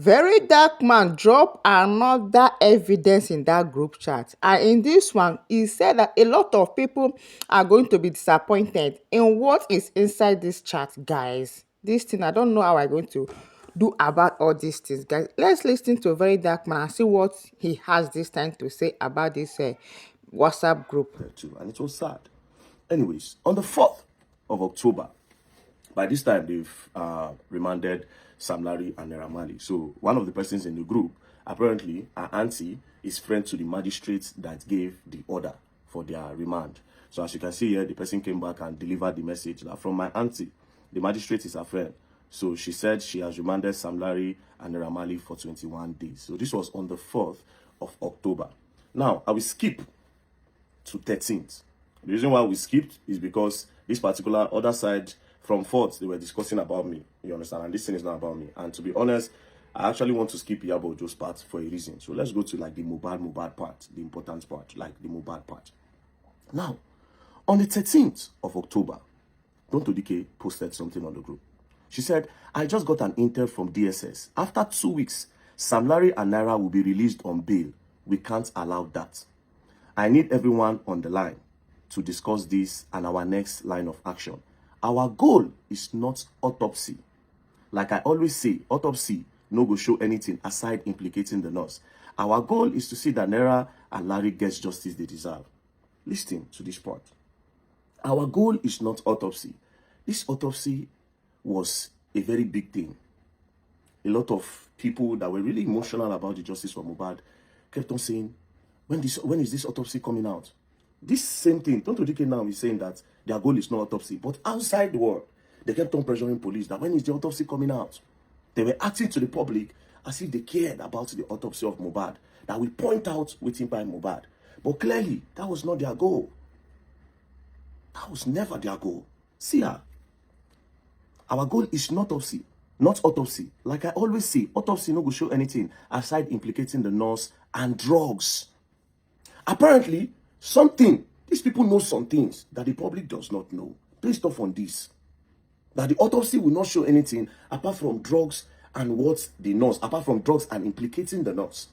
Very dark man drop another evidence in that group chat, and in this one he said that a lot of people are going to be disappointed in what is inside this chat, guys. This thing, I don't know how I'm going to do about all these things, guys. Let's listen to very dark man and see what he has this time to say about this WhatsApp group. Too, and it was sad. Anyways, on the 4th of October, by this time they've remanded Sam Larry and Naira Marley. So one of the persons in the group, apparently her auntie, is friend to the magistrate that gave the order for their remand. So as you can see here, the person came back and delivered the message that from my auntie, the magistrate is her friend. So she said she has remanded Sam Larry and Naira Marley for 21 days. So this was on the 4th of October. Now, I will skip to 13th. The reason why we skipped is because this particular other side from 4th, they were discussing about me. You understand? And this thing is not about me. And to be honest, I actually want to skip Iyabo Ojo's part for a reason. So let's go to like the Mohbad part, the important part, like the Mohbad part. Now, on the 13th of October, Tonto Dike posted something on the group. She said, I just got an intel from DSS. After 2 weeks, Sam Larry and Naira will be released on bail. We can't allow that. I need everyone on the line to discuss this and our next line of action. Our goal is not autopsy. Like I always say, autopsy no go show anything aside implicating the nurse. Our goal is to see that Naira and Larry gets justice they deserve. Listen to this part. Our goal is not autopsy. This autopsy was a very big thing. A lot of people that were really emotional about the justice for Mohbad kept on saying, when is this autopsy coming out? This same thing, Tonto Dike now is saying that their goal is not autopsy, but outside the world, they kept on pressuring police that when is the autopsy coming out? They were acting to the public as if they cared about the autopsy of Mohbad, that we point out waiting by Mohbad. But clearly, that was not their goal. That was never their goal. See her. Our goal is not autopsy. Not autopsy. Like I always say, autopsy no go show anything aside implicating the nurse and drugs. Apparently, these people know some things that the public does not know. Based off on this. That the autopsy will not show anything apart from drugs and what the nurse, apart from drugs and implicating the nurse.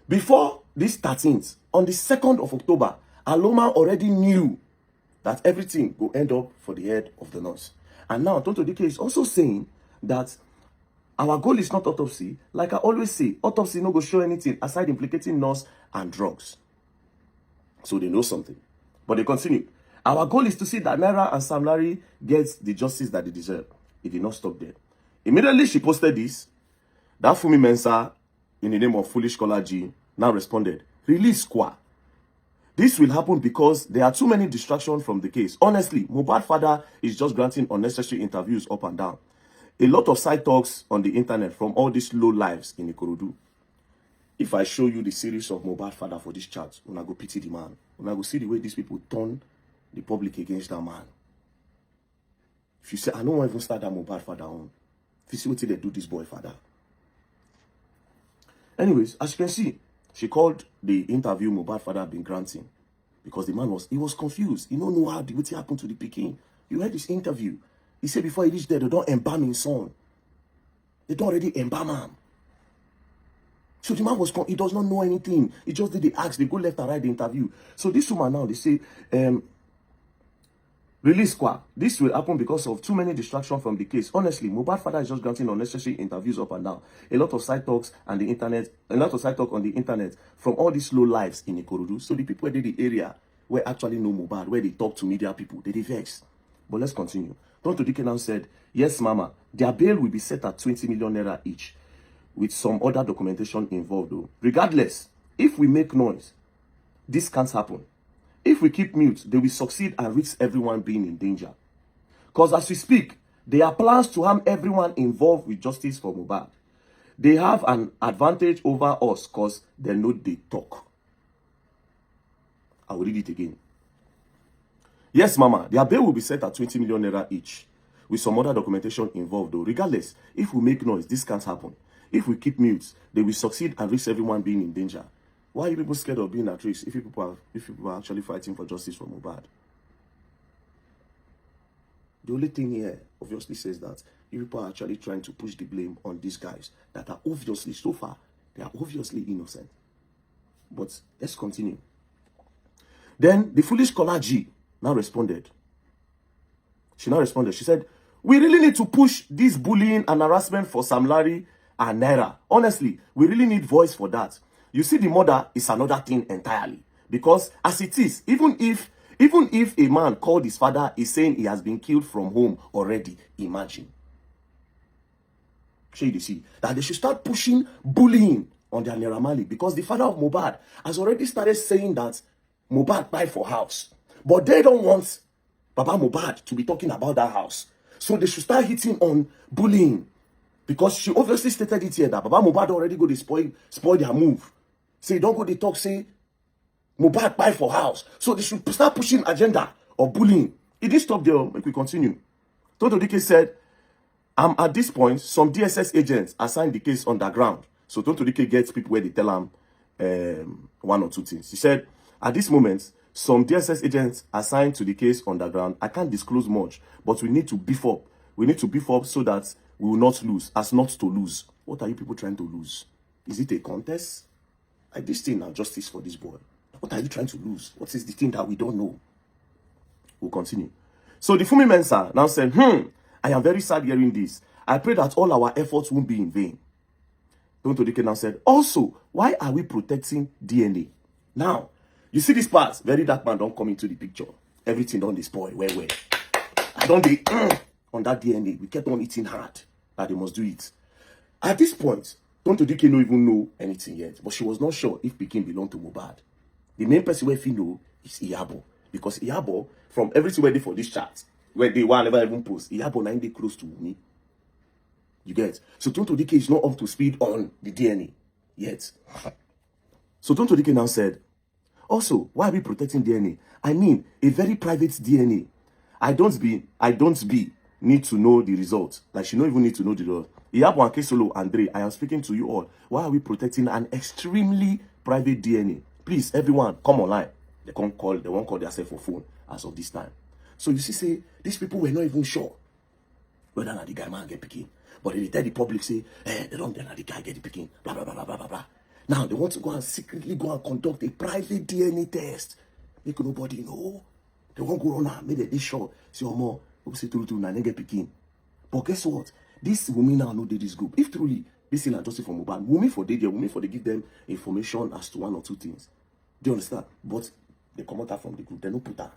Before this 13th, on the 2nd of October, Aloma already knew that everything will end up for the head of the nurse. And now Tonto Dike is also saying that our goal is not autopsy. Like I always say, autopsy no go show anything aside implicating nurse and drugs. So they know something. But they continue. Our goal is to see that Naira and Sam Larry get the justice that they deserve. It did not stop there. Immediately she posted this. That Fumi Mensah, in the name of Foolish Scholar G, now responded, release Kwa. This will happen because there are too many distractions from the case. Honestly, Mohbad father is just granting unnecessary interviews up and down. A lot of side talks on the internet from all these low lives in Ikorodu. If I show you the series of Mohbad father for this chat, when I go pity the man, when I go see the way these people turn the public against that man. If you say, I don't want to even start that Mohbad father on. If you see what they do this boy father. Anyways, as you can see, she called the interview Mohbad father been granting. Because the man was confused. He don't know how what happened to the Peking. You heard this interview. He said before he reached there, they don't embalm his son. They don't already embalm him. So the man he does not know anything. He just did the ask. They go left and right the interview. So this woman now, they say, release Kwa. This will happen because of too many distractions from the case. Honestly, Mohbad father is just granting unnecessary interviews up and down. A lot of side talks on the internet, from all these low lives in Ikorodu. So the people in the area where actually know Mohbad, where they talk to media people, they vex. But let's continue. Tonto Dike now said, yes, mama, their bail will be set at 20 million naira each, with some other documentation involved though. Regardless, if we make noise, this can't happen. If we keep mute, they will succeed and risk everyone being in danger. Because as we speak, there are plans to harm everyone involved with justice for Mohbad. They have an advantage over us because they know they talk. I will read it again. Yes, mama, their bail will be set at 20 million naira each, with some other documentation involved though. Regardless, if we make noise, this can't happen. If we keep mute, they will succeed and risk everyone being in danger. Why are you people scared of being at risk if people are actually fighting for justice for Mohbad? The only thing here obviously says that you people are actually trying to push the blame on these guys that are obviously, so far, they are obviously innocent. But let's continue. Then the foolish caller G now responded. She now responded. She said, we really need to push this bullying and harassment for Sam Larry and Naira. Honestly, we really need voice for that. You see, the murder is another thing entirely. Because as it is, even if a man called his father is saying he has been killed from home already, imagine. You see that they should start pushing bullying on their Naira Marley, because the father of Mohbad has already started saying that Mohbad died for house. But they don't want Baba Mohbad to be talking about that house. So they should start hitting on bullying. Because she obviously stated it here that Baba Mohbad already go to spoil their move. Say, don't go to talk, say, Mohbad buy for house. So they should start pushing agenda of bullying. It didn't stop there. Make we continue. Toto Dike said, at this point, some DSS agents assigned the case underground. So Toto Dike gets people where they tell him one or two things. He said, at this moment, some DSS agents assigned to the case underground. I can't disclose much, but we need to beef up. We need to beef up so that we will not lose, as not to lose. What are you people trying to lose? Is it a contest? Like this thing now, justice for this boy. What are you trying to lose? What is the thing that we don't know? We'll continue. So the Fumi Mensa now said, I am very sad hearing this. I pray that all our efforts won't be in vain. Tonto Dike now said, also, why are we protecting DNA? Now, you see this part, very dark man don't come into the picture. Everything done this boy, where? I don't be on that DNA. We kept on eating hard that they must do it. At this point, Tonto Dike no even know anything yet, but she was not sure if Pikin belonged to Mohbad. The main person where he know is Iyabo, because Iyabo, from everything where they for this chat, where they were never even post, Iyabo 9 days close to me. You get? So Tonto Dike is not up to speed on the DNA yet. So Tonto Dike now said, also, why are we protecting DNA? I mean, a very private DNA. I don't need to know the results. Like, she don't even need to know the result. Iyabo and Kesolo, Andre, I am speaking to you all. Why are we protecting an extremely private DNA? Please, everyone, come online. They won't call themselves for phone as of this time. So you see, say, these people were not even sure whether or not the guy man get picking. But they tell the public, say, they don't tell the guy get the picking, blah, blah, blah, blah, blah, blah, blah. Now, they want to go and secretly go and conduct a private DNA test. Make nobody know. They won't go on now. Maybe they sure. See, more, we'll see through now, they get picking. But guess what? This woman now know they this group. If truly, this thing are just from Mohbad, women for they give them information as to one or two things. Do you understand? But they come out from the group. They don't put that.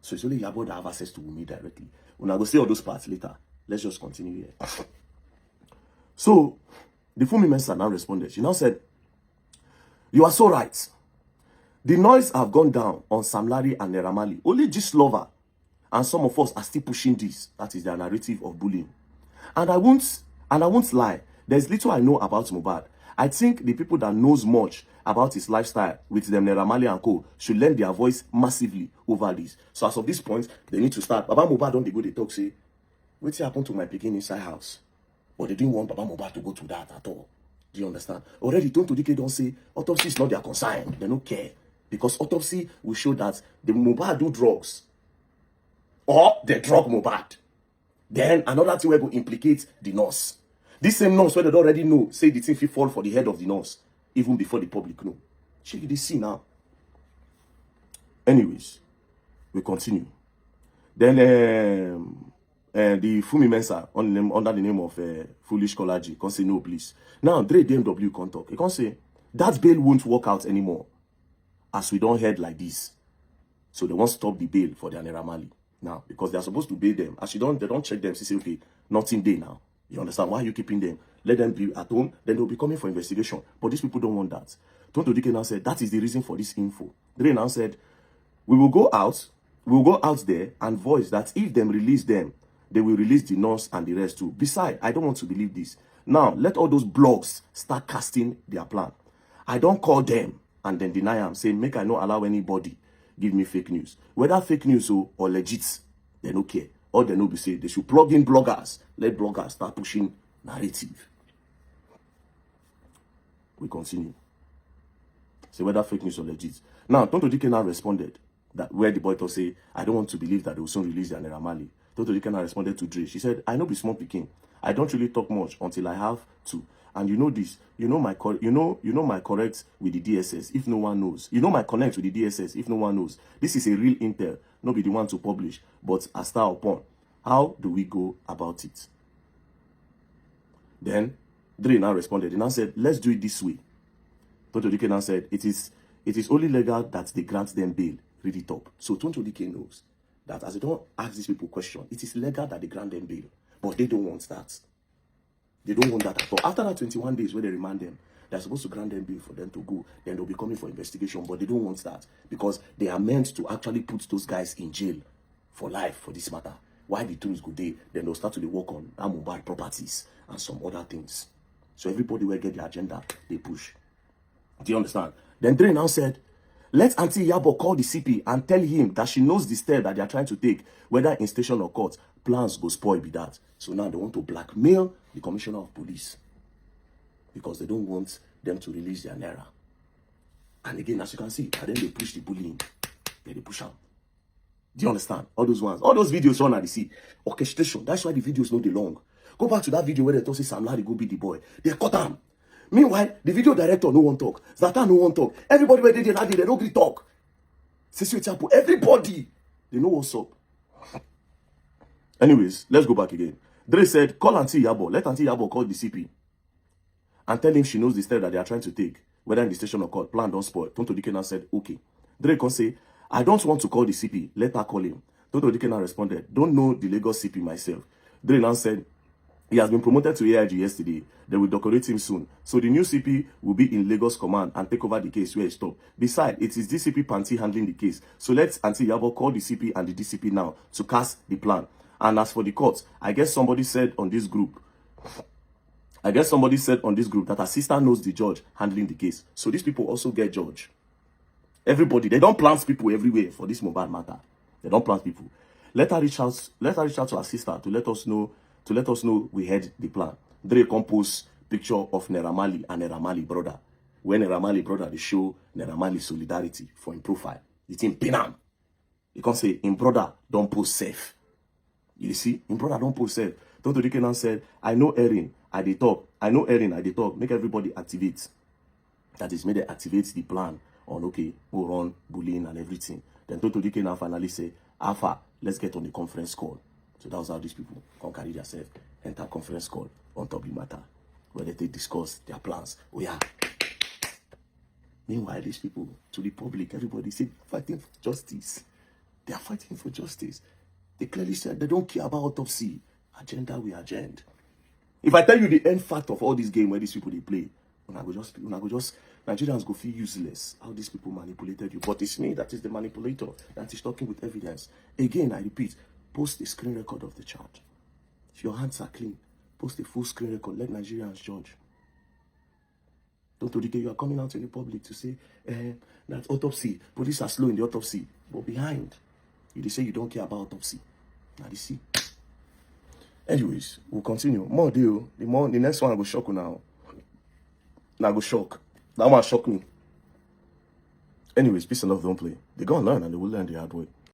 So it's only Iyabo that have access to women directly. When I go see all those parts later, let's just continue here. So, the Fumi Mensa now responded. She now said, you are so right. The noise have gone down on Sam Larry and Naira Marley. Only Gist Lover and some of us are still pushing this. That is their narrative of bullying. And I won't lie. There's little I know about Mohbad. I think the people that knows much about his lifestyle with them Naira Marley and co should lend their voice massively over this. So as of this point, they need to start. Baba Mohbad don't they go, they talk, say, what's happened to my pikin inside house? But they didn't want Baba Mohbad to go to that at all. Do you understand? Already Tonto Dike don't say autopsy is not their concern. They don't care. Because autopsy will show that the Mohbad do drugs. Or they drug Mohbad. Then another thing will implicate the nurse. This same nurse where they already know, say the thing will fall for the head of the nurse. Even before the public know. Check this see now. Anyways, we continue. Then the Fumi Mensa under the name of Foolish Kolaji can say no, please. Now Dre DMW can talk. He can say that bail won't work out anymore, as we don't head like this. So they won't stop the bail for their Naira Marley now, because they are supposed to bail them. As they don't check them. They say, okay, nothing day now. You understand? Why are you keeping them? Let them be at home. Then they'll be coming for investigation. But these people don't want that. Tonto Dike now said that is the reason for this info. Dre now said we will go out there and voice that if them release them, they will release the nurse and the rest too. Besides, I don't want to believe this. Now, let all those blogs start casting their plan. I don't call them and then deny them, saying, make I not allow anybody give me fake news. Whether fake news or legit, they don't care. All they know be say they should plug in bloggers. Let bloggers start pushing narrative. We continue. Say whether fake news or legit. Now, Tonto Dike now responded that where the boy to say, I don't want to believe that they will soon release their Naira Marley. Toto Dikena responded to Dre. She said, I know be small pikin. I don't really talk much until I have to. And you know this, you know my correct with the DSS if no one knows. You know my connect with the DSS if no one knows. This is a real intel, not be the one to publish, but a star upon. How do we go about it? Then Dre now responded. He now said, let's do it this way. Tonto Dike now said, it is only legal that they grant them bail. Read it up. So Tonto Dike knows that as they don't ask these people questions, it is legal that they grant them bail. But they don't want that. They don't want that at all. After that 21 days where they remand them, they're supposed to grant them bail for them to go. Then they'll be coming for investigation. But they don't want that because they are meant to actually put those guys in jail for life for this matter. Why the things go there, then they'll start to work on Mohbad properties and some other things. So everybody will get the agenda they push. Do you understand? Then Dre now said, let Auntie Yabo call the CP and tell him that she knows the step that they are trying to take, whether in station or court. Plans go spoil be that. So now they want to blackmail the commissioner of police because they don't want them to release their naira. And again, as you can see, and then they push the bullying. Then they push out. Do you understand? All those ones, all those videos on at the sea. Orchestration. That's why the videos not the long. Go back to that video where they talk say Sam Larry go beat the boy. They cut him. Meanwhile, the video director no one talk. Zlatan no one talk. Everybody where they did that day, they don't really talk. Everybody, they know what's up. Anyways, let's go back again. Dre said, call Auntie Yabo. Let Auntie Yabo call the CP and tell him she knows the step that they are trying to take, whether in the station or court. Plan don't spoil. Tonto Dikena said, okay. Dre can say, I don't want to call the CP. Let her call him. Tonto Dikena responded, don't know the Lagos CP myself. Dre now said, he has been promoted to AIG yesterday. They will decorate him soon. So the new CP will be in Lagos Command and take over the case where he stopped. Besides, it is DCP Panti handling the case. So let Auntie Yabo call the CP and the DCP now to cast the plan. And as for the court, I guess somebody said on this group that her sister knows the judge handling the case. So these people also get judge. Everybody, they don't plant people everywhere for this Mohbad matter. They don't plant people. Let her reach out to her sister to let us know we had the plan. Dre compose picture of Naira Marley and Naira Marley brother. When Naira Marley brother, they show Naira Marley solidarity for him profile. The thing pinam. You can say, in brother, don't post safe. You see, in brother, don't post safe. Tonto Dikena said, I know Erin at the top. Make everybody activate. That is, make they activate the plan on, okay, go run, bullying and everything. Then Tonto Dikena finally say, Alpha, let's get on the conference call. So that was how these people can carry themselves, enter conference call on top of the matter, where they discuss their plans. Oh yeah. Meanwhile, these people, to the public, everybody say, fighting for justice. They are fighting for justice. They clearly said they don't care about autopsy. Agenda, we agenda. If I tell you the end fact of all this game where these people they play, Nigerians go feel useless. How these people manipulated you. But it's me that is the manipulator that is talking with evidence. Again, I repeat, post a screen record of the charge. If your hands are clean, post a full screen record. Let Nigerians judge. Don't Dike, you are coming out in the public to say that autopsy, police are slow in the autopsy. But behind, you say you don't care about autopsy. Now you see. Anyways, we'll continue. More deal. The next one I go shock you now. Now I go shock. That one shock me. Anyways, peace and love, don't play. They go and learn and they will learn the hard way.